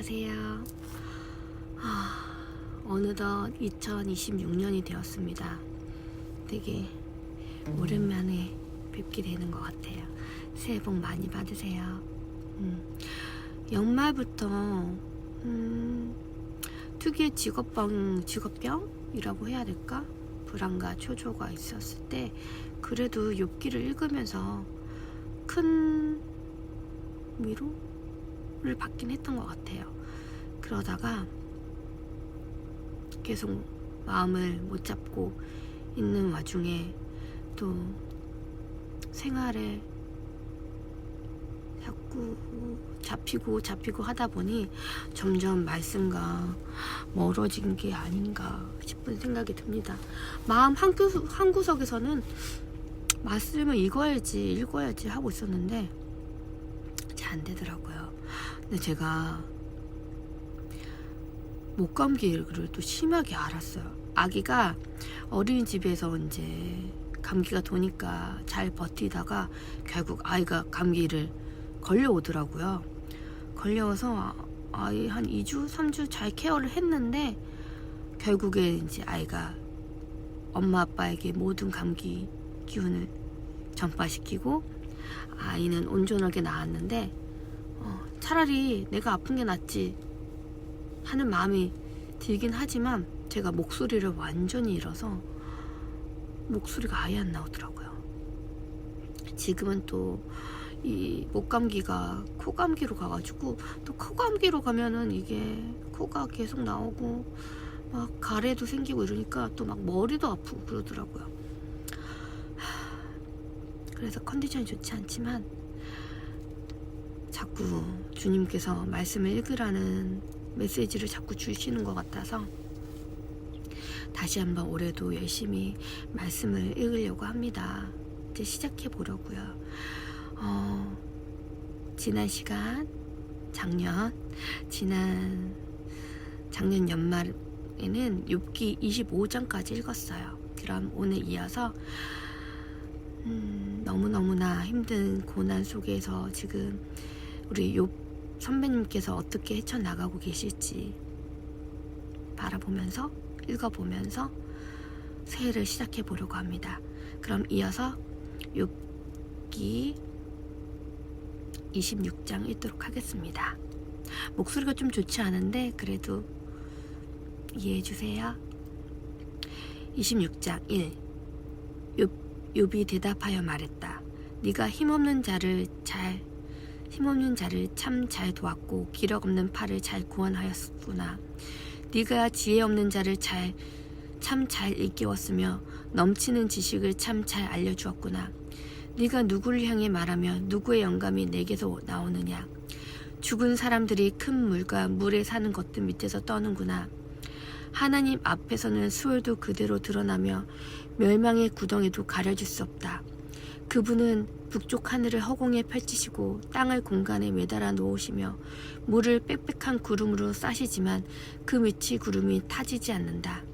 안녕하세요. 어느덧 2026년이 되었습니다. 되게 오랜만에 뵙게 되는 것 같아요. 새해 복 많이 받으세요. 연말부터 특유의 직업병이라고 해야 될까? 불안과 초조가 있었을 때 그래도 욥기를 읽으면서 큰 위로를 받긴 했던 것 같아요. 그러다가 계속 마음을 못 잡고 있는 와중에 또 생활에 자꾸 잡히고 하다 보니 점점 말씀과 멀어진 게 아닌가 싶은 생각이 듭니다. 마음 한구석에서는 말씀을 읽어야지 하고 있었는데 잘 안 되더라고요. 근데 제가 목감기를 또 심하게 앓았어요. 아기가 어린이집에서 이제 감기가 도니까 잘 버티다가 결국 아이가 감기를 걸려오더라고요. 걸려와서 아이 한 2주, 3주 잘 케어를 했는데 결국에 이제 아이가 엄마 아빠에게 모든 감기 기운을 전파시키고 아이는 온전하게 나았는데 차라리 내가 아픈 게 낫지 하는 마음이 들긴 하지만 제가 목소리를 완전히 잃어서 목소리가 아예 안 나오더라고요. 지금은 또 이 목감기가 코감기로 가가지고 또 코감기로 가면은 이게 코가 계속 나오고 막 가래도 생기고 이러니까 또 막 머리도 아프고 그러더라고요. 그래서 컨디션이 좋지 않지만 자꾸 주님께서 말씀을 읽으라는 메시지를 자꾸 주시는 것 같아서 다시 한번 올해도 열심히 말씀을 읽으려고 합니다. 이제 시작해 보려고요. 지난 시간 작년 연말에는 욥기 25장까지 읽었어요. 그럼 오늘 이어서 너무너무나 힘든 고난 속에서 지금 우리 욥 선배님께서 어떻게 헤쳐나가고 계실지 바라보면서 읽어보면서 새해를 시작해 보려고 합니다. 그럼 이어서 욥기 26장 읽도록 하겠습니다. 목소리가 좀 좋지 않은데 그래도 이해해 주세요. 26장 1. 욥이 대답하여 말했다. 네가 힘없는 자를 참 잘 도왔고 기력 없는 팔을 잘 구원하였구나. 네가 지혜 없는 자를 참 잘 일깨웠으며 넘치는 지식을 참 잘 알려주었구나. 네가 누구를 향해 말하며 누구의 영감이 내게서 나오느냐. 죽은 사람들이 큰 물과 물에 사는 것들 밑에서 떠는구나. 하나님 앞에서는 수월도 그대로 드러나며 멸망의 구덩이도 가려질 수 없다. 그분은 북쪽 하늘을 허공에 펼치시고 땅을 공간에 매달아 놓으시며 물을 빽빽한 구름으로 싸시지만 그 밑이 구름이 타지지 않는다.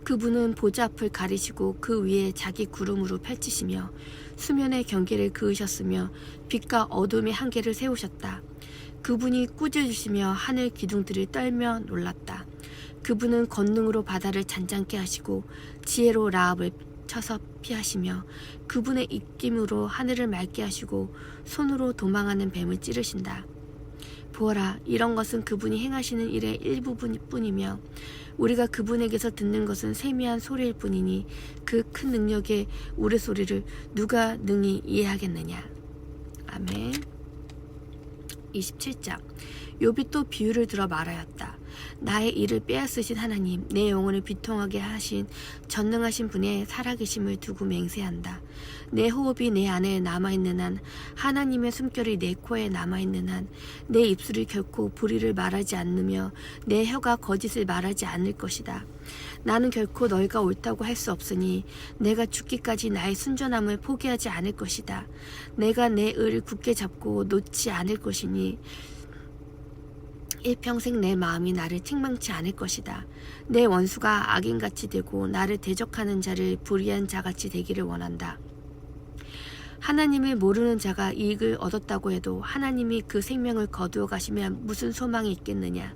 그분은 보좌 앞을 가리시고 그 위에 자기 구름으로 펼치시며 수면의 경계를 그으셨으며 빛과 어둠의 한계를 세우셨다. 그분이 꾸짖으시며 하늘 기둥들을 떨며 놀랐다. 그분은 권능으로 바다를 잔잔케 하시고 지혜로 라합을 쳐서 피하시며 그분의 입김으로 하늘을 맑게 하시고 손으로 도망하는 뱀을 찌르신다. 보아라, 이런 것은 그분이 행하시는 일의 일부분뿐이며 우리가 그분에게서 듣는 것은 세미한 소리일 뿐이니 그 큰 능력의 우레소리를 누가 능히 이해하겠느냐. 아멘. 27장. 욥이 또 비유를 들어 말하였다. 나의 일을 빼앗으신 하나님, 내 영혼을 비통하게 하신 전능하신 분의 살아계심을 두고 맹세한다. 내 호흡이 내 안에 남아있는 한, 하나님의 숨결이 내 코에 남아있는 한, 내 입술이 결코 불의를 말하지 않으며 내 혀가 거짓을 말하지 않을 것이다. 나는 결코 너희가 옳다고 할 수 없으니 내가 죽기까지 나의 순전함을 포기하지 않을 것이다. 내가 내 의를 굳게 잡고 놓지 않을 것이니 일평생 내 마음이 나를 책망치 않을 것이다. 내 원수가 악인같이 되고 나를 대적하는 자를 불의한 자같이 되기를 원한다. 하나님을 모르는 자가 이익을 얻었다고 해도 하나님이 그 생명을 거두어 가시면 무슨 소망이 있겠느냐.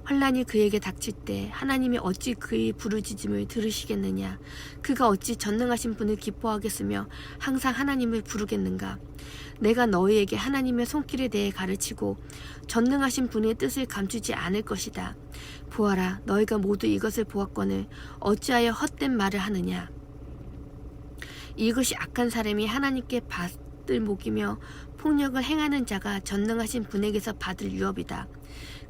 환란이 그에게 닥칠 때 하나님이 어찌 그의 부르짖음을 들으시겠느냐. 그가 어찌 전능하신 분을 기뻐하겠으며 항상 하나님을 부르겠는가. 내가 너희에게 하나님의 손길에 대해 가르치고 전능하신 분의 뜻을 감추지 않을 것이다. 보아라, 너희가 모두 이것을 보았거늘 어찌하여 헛된 말을 하느냐. 이것이 악한 사람이 하나님께 받을 목이며 폭력을 행하는 자가 전능하신 분에게서 받을 유업이다.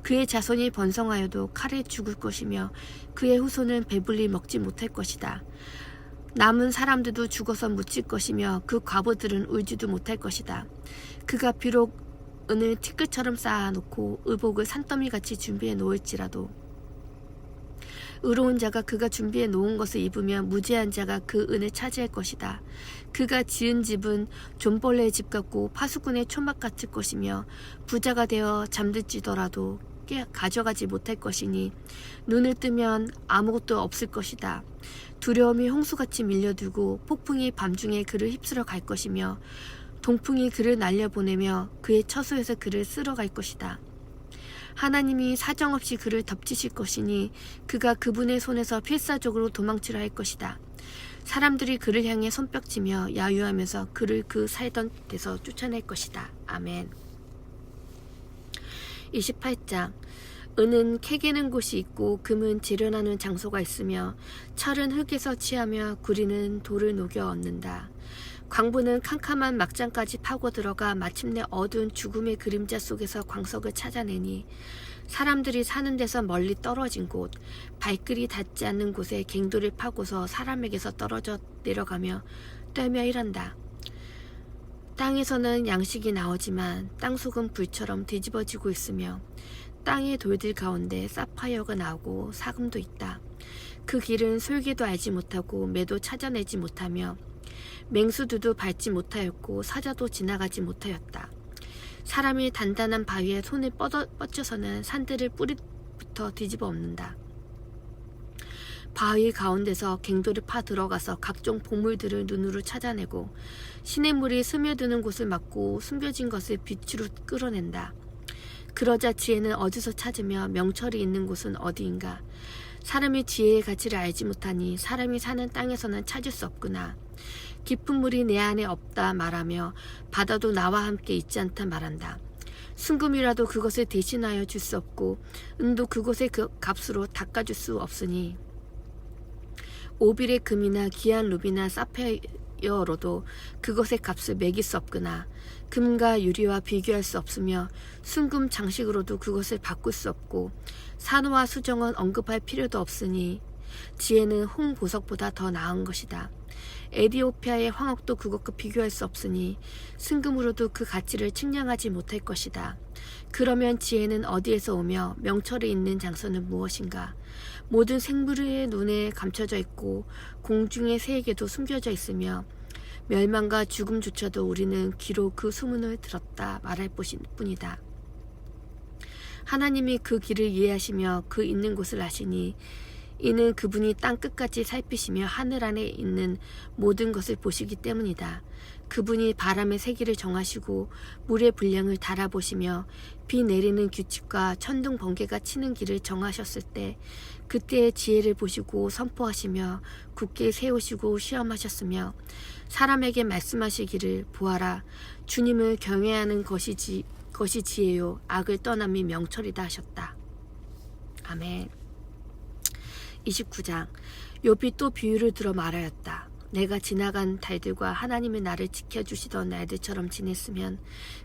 그의 자손이 번성하여도 칼에 죽을 것이며 그의 후손은 배불리 먹지 못할 것이다. 남은 사람들도 죽어서 묻힐 것이며 그 과부들은 울지도 못할 것이다. 그가 비록 은을 티끌처럼 쌓아놓고 의복을 산더미같이 준비해 놓을지라도 의로운 자가 그가 준비해 놓은 것을 입으면 무죄한 자가 그 은을 차지할 것이다. 그가 지은 집은 존벌레의 집 같고 파수꾼의 초막 같을 것이며 부자가 되어 잠들지더라도 가져가지 못할 것이니 눈을 뜨면 아무것도 없을 것이다. 두려움이 홍수같이 밀려들고 폭풍이 밤중에 그를 휩쓸어 갈 것이며 동풍이 그를 날려보내며 그의 처소에서 그를 쓸어갈 것이다. 하나님이 사정없이 그를 덮치실 것이니 그가 그분의 손에서 필사적으로 도망치려 할 것이다. 사람들이 그를 향해 손뼉치며 야유하면서 그를 그 살던 데서 쫓아낼 것이다. 아멘. 28장. 은은 캐게는 곳이 있고 금은 재련하는 장소가 있으며 철은 흙에서 취하며 구리는 돌을 녹여 얻는다. 광부는 캄캄한 막장까지 파고 들어가 마침내 어두운 죽음의 그림자 속에서 광석을 찾아내니 사람들이 사는 데서 멀리 떨어진 곳, 발길이 닿지 않는 곳에 갱도를 파고서 사람에게서 떨어져 내려가며 떨며 일한다. 땅에서는 양식이 나오지만 땅속은 불처럼 뒤집어지고 있으며 땅의 돌들 가운데 사파이어가 나오고 사금도 있다. 그 길은 솔개도 알지 못하고 매도 찾아내지 못하며 맹수들도 밟지 못하였고 사자도 지나가지 못하였다. 사람이 단단한 바위에 손을 뻗쳐서는 산들을 뿌리부터 뒤집어 엎는다. 바위 가운데서 갱도를 파 들어가서 각종 보물들을 눈으로 찾아내고 시냇물이 스며드는 곳을 막고 숨겨진 것을 빛으로 끌어낸다. 그러자 지혜는 어디서 찾으며 명철이 있는 곳은 어디인가. 사람이 지혜의 가치를 알지 못하니 사람이 사는 땅에서는 찾을 수 없구나. 깊은 물이 내 안에 없다 말하며 바다도 나와 함께 있지 않다 말한다. 순금이라도 그것을 대신하여 줄 수 없고 은도 그곳의 그 값으로 닦아줄 수 없으니 오빌의 금이나 귀한 루비나 사파이어로도 그것의 값을 매길 수 없구나. 금과 유리와 비교할 수 없으며 순금 장식으로도 그것을 바꿀 수 없고 산호와 수정은 언급할 필요도 없으니 지혜는 홍보석보다 더 나은 것이다. 에디오피아의 황옥도 그것과 비교할 수 없으니 순금으로도 그 가치를 측량하지 못할 것이다. 그러면 지혜는 어디에서 오며 명철이 있는 장소는 무엇인가? 모든 생물의 눈에 감춰져 있고 공중의 새에게도 숨겨져 있으며 멸망과 죽음조차도 우리는 귀로 그 소문을 들었다 말할 뿐이다. 하나님이 그 길을 이해하시며 그 있는 곳을 아시니 이는 그분이 땅 끝까지 살피시며 하늘 안에 있는 모든 것을 보시기 때문이다. 그분이 바람의 세기를 정하시고 물의 분량을 달아보시며 비 내리는 규칙과 천둥 번개가 치는 길을 정하셨을 때 그때의 지혜를 보시고 선포하시며 굳게 세우시고 시험하셨으며 사람에게 말씀하시기를 보아라 주님을 경외하는 것이 지혜요 악을 떠남이 명철이다 하셨다. 아멘. 29장. 욥이 또 비유를 들어 말하였다. 내가 지나간 달들과 하나님의 나를 지켜주시던 날들처럼 지냈으면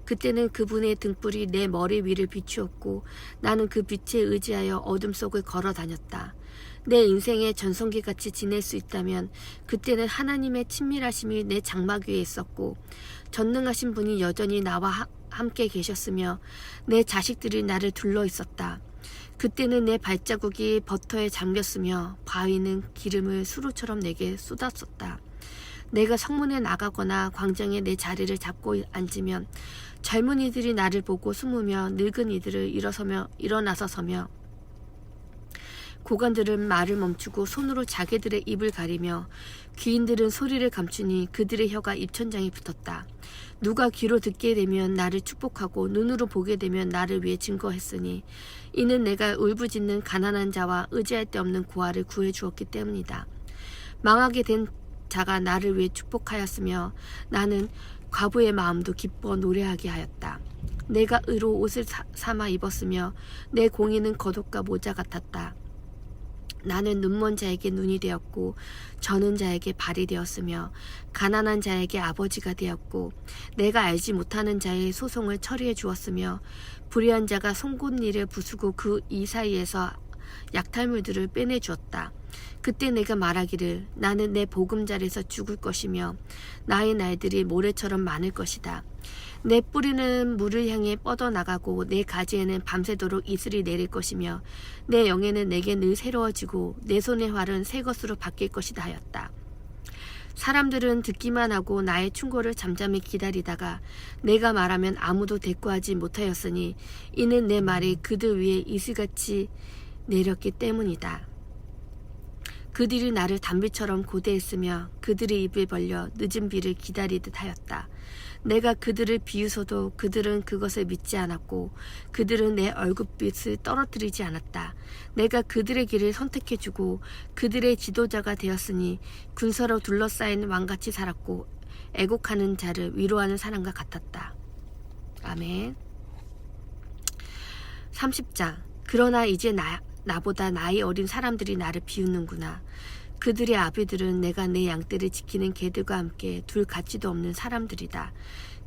그때는 그분의 등불이 내 머리 위를 비추었고 나는 그 빛에 의지하여 어둠 속을 걸어 다녔다. 내 인생의 전성기같이 지낼 수 있다면 그때는 하나님의 친밀하심이 내 장막 위에 있었고 전능하신 분이 여전히 나와 함께 계셨으며 내 자식들이 나를 둘러 있었다. 그때는 내 발자국이 버터에 잠겼으며 바위는 기름을 수로처럼 내게 쏟았었다. 내가 성문에 나가거나 광장에 내 자리를 잡고 앉으면 젊은이들이 나를 보고 숨으며 늙은 이들을 일어나서 서며 고관들은 말을 멈추고 손으로 자기들의 입을 가리며 귀인들은 소리를 감추니 그들의 혀가 입천장에 붙었다. 누가 귀로 듣게 되면 나를 축복하고 눈으로 보게 되면 나를 위해 증거했으니 이는 내가 울부짖는 가난한 자와 의지할 데 없는 고아를 구해 주었기 때문이다. 망하게 된 자가 나를 위해 축복하였으며 나는 과부의 마음도 기뻐 노래하게 하였다. 내가 의로 옷을 삼아 입었으며 내 공의는 겉옷과 모자 같았다. 나는 눈먼 자에게 눈이 되었고 저는 자에게 발이 되었으며 가난한 자에게 아버지가 되었고 내가 알지 못하는 자의 소송을 처리해 주었으며 불의한 자가 송곳니를 부수고 그 이 사이에서 약탈물들을 빼내 주었다. 그때 내가 말하기를 나는 내 보금자리에서 죽을 것이며 나의 날들이 모래처럼 많을 것이다. 내 뿌리는 물을 향해 뻗어나가고 내 가지에는 밤새도록 이슬이 내릴 것이며 내 영에는 내게 늘 새로워지고 내 손의 활은 새 것으로 바뀔 것이다 하였다. 사람들은 듣기만 하고 나의 충고를 잠잠히 기다리다가 내가 말하면 아무도 대꾸하지 못하였으니 이는 내 말이 그들 위에 이슬같이 내렸기 때문이다. 그들이 나를 담비처럼 고대했으며 그들의 입을 벌려 늦은 비를 기다리듯 하였다. 내가 그들을 비웃어도 그들은 그것을 믿지 않았고 그들은 내 얼굴빛을 떨어뜨리지 않았다. 내가 그들의 길을 선택해주고 그들의 지도자가 되었으니 군사로 둘러싸인 왕같이 살았고 애곡하는 자를 위로하는 사람과 같았다. 아멘. 30장. 그러나 이제 나보다 나이 어린 사람들이 나를 비웃는구나. 그들의 아비들은 내가 내 양떼를 지키는 개들과 함께 둘 가치도 없는 사람들이다.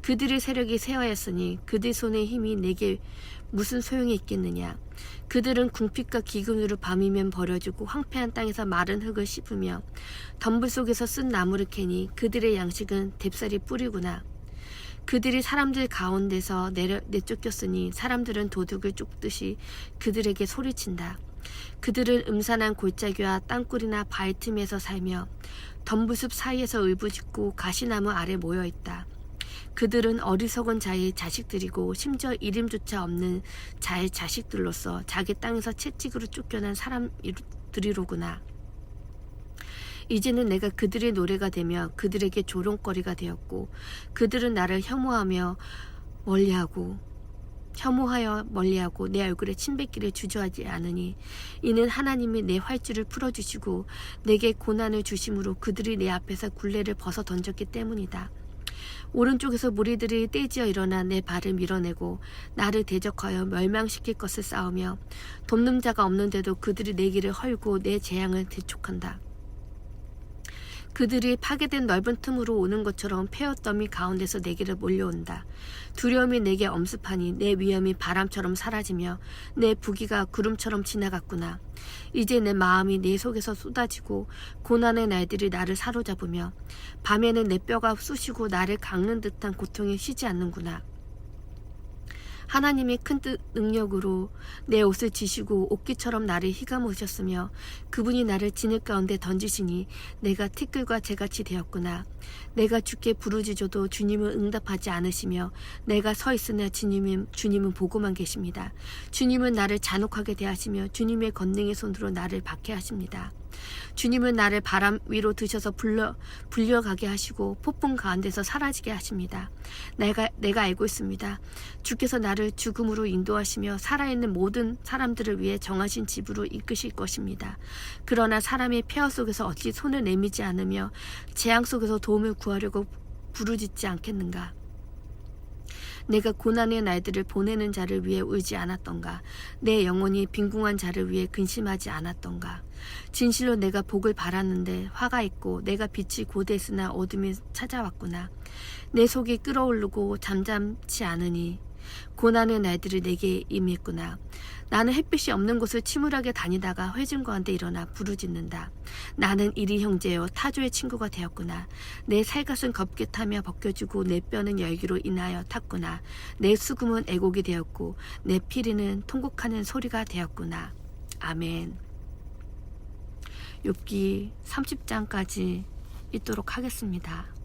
그들의 세력이 쇠하였으니 그들 손의 힘이 내게 무슨 소용이 있겠느냐. 그들은 궁핍과 기근으로 밤이면 버려지고 황폐한 땅에서 마른 흙을 씹으며 덤불 속에서 쓴 나무를 캐니 그들의 양식은 뎁살이 뿌리구나. 그들이 사람들 가운데서 내쫓겼으니 사람들은 도둑을 쫓듯이 그들에게 소리친다. 그들은 음산한 골짜기와 땅굴이나 바위 틈에서 살며 덤부숲 사이에서 울부짖고 가시나무 아래 모여있다. 그들은 어리석은 자의 자식들이고 심지어 이름조차 없는 자의 자식들로서 자기 땅에서 채찍으로 쫓겨난 사람들이로구나. 이제는 내가 그들의 노래가 되며 그들에게 조롱거리가 되었고 그들은 나를 혐오하여 멀리하고 내 얼굴에 침뱉기를 주저하지 않으니 이는 하나님이 내 활주를 풀어주시고 내게 고난을 주심으로 그들이 내 앞에서 굴레를 벗어 던졌기 때문이다. 오른쪽에서 무리들이 떼지어 일어나 내 발을 밀어내고 나를 대적하여 멸망시킬 것을 싸우며 돕는 자가 없는데도 그들이 내 길을 헐고 내 재앙을 대촉한다. 그들이 파괴된 넓은 틈으로 오는 것처럼 폐허더미 가운데서 내게로 몰려온다. 두려움이 내게 엄습하니 내 위험이 바람처럼 사라지며 내 부귀가 구름처럼 지나갔구나. 이제 내 마음이 내 속에서 쏟아지고 고난의 날들이 나를 사로잡으며 밤에는 내 뼈가 쑤시고 나를 깎는 듯한 고통이 쉬지 않는구나. 하나님의 큰 능력으로 내 옷을 지시고 옥기처럼 나를 휘감으셨으며 그분이 나를 진흙 가운데 던지시니 내가 티끌과 재같이 되었구나. 내가 주께 부르짖어도 주님은 응답하지 않으시며 내가 서 있으나 주님은 보고만 계십니다. 주님은 나를 잔혹하게 대하시며 주님의 권능의 손으로 나를 박해하십니다. 주님은 나를 바람 위로 드셔서 불려가게 하시고 폭풍 가운데서 사라지게 하십니다. 내가 알고 있습니다. 주께서 나를 죽음으로 인도하시며 살아있는 모든 사람들을 위해 정하신 집으로 이끄실 것입니다. 그러나 사람의 폐허 속에서 어찌 손을 내밀지 않으며 재앙 속에서 도움을 구하려고 부르짖지 않겠는가. 내가 고난의 날들을 보내는 자를 위해 울지 않았던가. 내 영혼이 빈궁한 자를 위해 근심하지 않았던가. 진실로 내가 복을 바랐는데 화가 있고 내가 빛이 고대했으나 어둠이 찾아왔구나. 내 속이 끓어오르고 잠잠치 않으니 고난의 날들이 내게 임했구나. 나는 햇빛이 없는 곳을 침울하게 다니다가 회중 가운데 일어나 부르짖는다. 나는 이리 형제요 타조의 친구가 되었구나. 내 살갗은 겁게 타며 벗겨지고 내 뼈는 열기로 인하여 탔구나. 내 수금은 애곡이 되었고 내 피리는 통곡하는 소리가 되었구나. 아멘. 욥기 30장까지 읽도록 하겠습니다.